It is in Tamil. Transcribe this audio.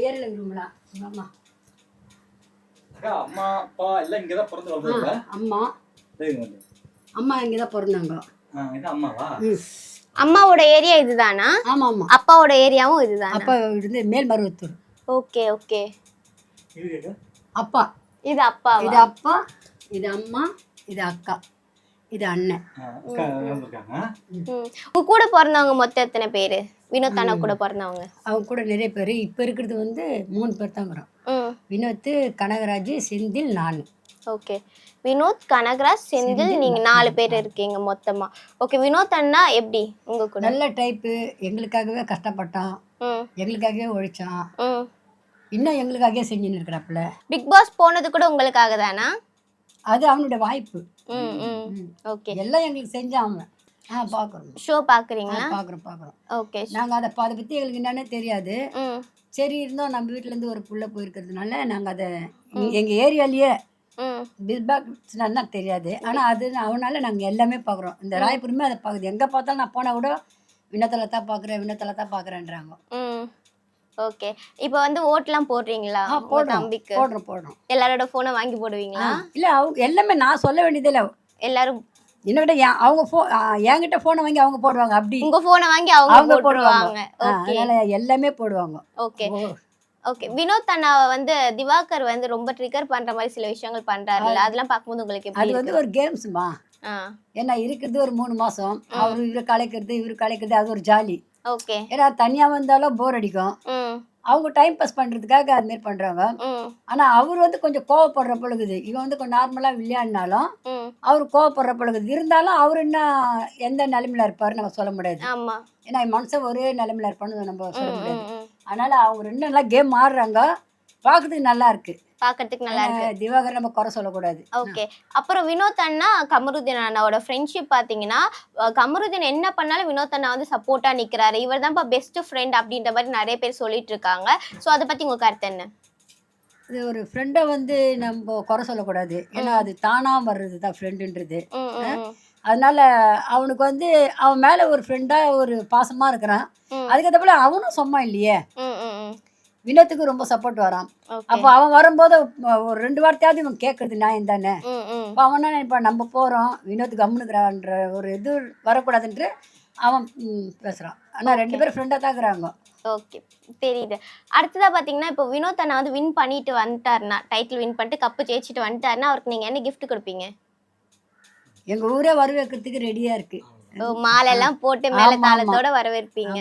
ஏரியில விரும்பலாம். அம்மா அம்மா அப்பா எல்லாம் இங்கதான் பிறந்து வளர்ந்தீங்களா? அம்மா அம்மா இங்கதான் பிறந்தாங்க. இது அம்மாவா? அம்மாவோட ஏரியா இதுதானா? ஆமா ஆமா. அப்பாவோட ஏரியாவும் இதுதானா? அப்பா வந்து மேல்மருவத்தூர். Okay okay. இது அப்பா இது அப்பா. இது அப்பா, இது அம்மா, இது அக்கா, இது அண்ணன். உங்க கூட பிறந்தவங்க மொத்தம் எத்தனை பேரு? வினோத் அண்ணா கூட பிறந்தவங்க அவங்க கூட நிறைய பேர். இப்போ இருக்கிறது வந்து 3 பேர் தான் இருக்கிறோம். வினோத், கனகராஜ், செந்தில், நான். ஓகே. வினோத், கனகராஜ், செந்தில், நீங்க 4 பேர் இருக்கீங்க மொத்தமா. ஓகே. வினோத் அண்ணா எப்படி உங்க கூட? நல்ல டைப்பு. எங்களுக்காகவே கஷ்டப்பட்டான், எங்களுக்காகவே உழைச்சான், இன்னும் எங்களுக்காகவே செஞ்சுன்னு இருக்கிறாப்புல. பிக் பாஸ் போனது கூட உங்களுக்காக தானா? அது அவனுடைய வாய்ப்பு. ஓகே. எல்லாம் எங்களுக்கு செஞ்சான் அவன். பார்க்குறோம். ஷோ பார்க்குறீங்களா? பார்க்குறோம். ஓகே. நாங்கள் அதை பற்றி எங்களுக்கு என்னன்னே தெரியாது. சரி இருந்தோம், நம்ம வீட்டிலேருந்து ஒரு புள்ள போயிருக்கிறதுனால நாங்கள் அதை எங்கள் ஏரியாலேயே பிஸ்பாக்ஸ்னா தெரியாது. ஆனால் அது அவனால நாங்கள் எல்லாமே பார்க்குறோம். இந்த ராயபுரமே அதை பார்க்குது. எங்கே பார்த்தாலும் நான் போனால் கூட வினோத்தில் தான் பார்க்குறேன்றாங்க. ஓகே. இப்போ வந்து ஓட்லாம் போடுறீங்களா? தம்பிக்கு போடுறோம். எல்லாரோட ஃபோனை வாங்கி போடுவீங்களா? இல்லை, அவங்க எல்லாமே நான் சொல்ல வேண்டியதே இல்லை. எல்லாரும் என்னகிட்ட அவங்க என்கிட்ட ஃபோனை வாங்கி அவங்க போடுவாங்க. அப்படி உங்க ஃபோனை வாங்கி அவங்க போடுவாங்க. அதனால எல்லாமே போடுவாங்க. Okay okay. வினோத் அண்ணா வந்து திவாகர் வந்து ரொம்ப ட்ரிகர் பண்ற மாதிரி சில விஷயங்கள் பண்றாருல்ல, அதெல்லாம் பார்க்கும்போது உங்களுக்கு எப்படி? அது வந்து ஒரு கேம்ஸ்மா. ஏன்னா இருக்கிறது ஒரு 3 மாசம். இவரு கலைக்கிறது அது ஒரு ஜாலி. ஓகே. ஏன்னா தனியா வந்தாலும் போர் அடிக்கும். அவங்க டைம் பாஸ் பண்றதுக்காக அது மாதிரி பண்றாங்க. ஆனா அவர் வந்து கொஞ்சம் கோவப்படுற பொழுது, இவன் வந்து கொஞ்சம் நார்மலா விளையாடினாலும் அவர் கோவப்படுற பொழுது இருந்தாலும் அவர் என்ன எந்த நிலைமையில இருப்பாரு நம்ம சொல்ல முடியாது. ஏன்னா மனுஷன் ஒரே நிலைமையில இருப்பான்னு நம்ம சொல்ல முடியாது. அதனால அவங்க 2 நல்லா கேம் ஆடுறாங்க. பார்க்கறதுக்கு நல்லா இருக்கு. திவாகர் நம்ம குறை சொல்லக்கூடாது. ஓகே. அப்புறம் வினோத் அண்ணா கமருதீன் அண்ணாவோட ஃப்ரெண்ட்ஷிப் பாத்தீங்கன்னா, கமருதீன் என்ன பண்ணாலும் வினோத் அண்ணா வந்து சப்போர்ட்டா நிக்கிறாரு, இவர் தான்ப்பா பெஸ்ட் ஃப்ரெண்ட் அப்படின்ற மாதிரி நிறைய பேர் சொல்லிட்டு இருக்காங்க. ஸோ அதை பத்தி உங்க கருத்து என்ன? இது ஒரு ஃப்ரெண்டை வந்து நம்ம குறை சொல்லக்கூடாது. ஏன்னா அது தானா வர்றது தான் ஃப்ரெண்டுன்றது. அதனால அவனுக்கு வந்து அவன் மேல ஒரு ஃப்ரெண்டா ஒரு பாசமா இருக்கிறான். அதுக்கேற்ற போல அவனும் சும்மா இல்லையே. வினோத்துக்கு ரொம்ப சப்போர்ட் வரான். அப்போ அவன் வரும்போது ஒரு 2 வார்த்தையாவது இவன் கேட்கறது நியாயம் தானே. இப்போ அவன் என்ன நினைப்பான், நம்ம போறோம் வினோத்துக்கு கம்முனுக்குறான்ற ஒரு இது வரக்கூடாதுன்ட்டு அவன் பேசுறான். ஆனா 2 பேரும் ஃப்ரெண்டா தான் இருக்கிறாங்க. ஓகே, தெரியுது. அடுத்ததா பாத்தீங்கன்னா, இப்போ வினோத் அண்ணா வந்து வின் பண்ணிட்டு வந்துட்டாருன்னா, டைட்டில் வின் பண்ணிட்டு கப்பு ஜெயிச்சுட்டு வந்துட்டாருன்னா அவருக்கு நீங்க என்ன கிஃப்ட் கொடுப்பீங்க? எங்க ஊரே வரவேற்கிறதுக்கு ரெடியா இருக்கு. மாலை எல்லாம் போட்டு மேல தாளத்தோட வரவேற்பீங்க.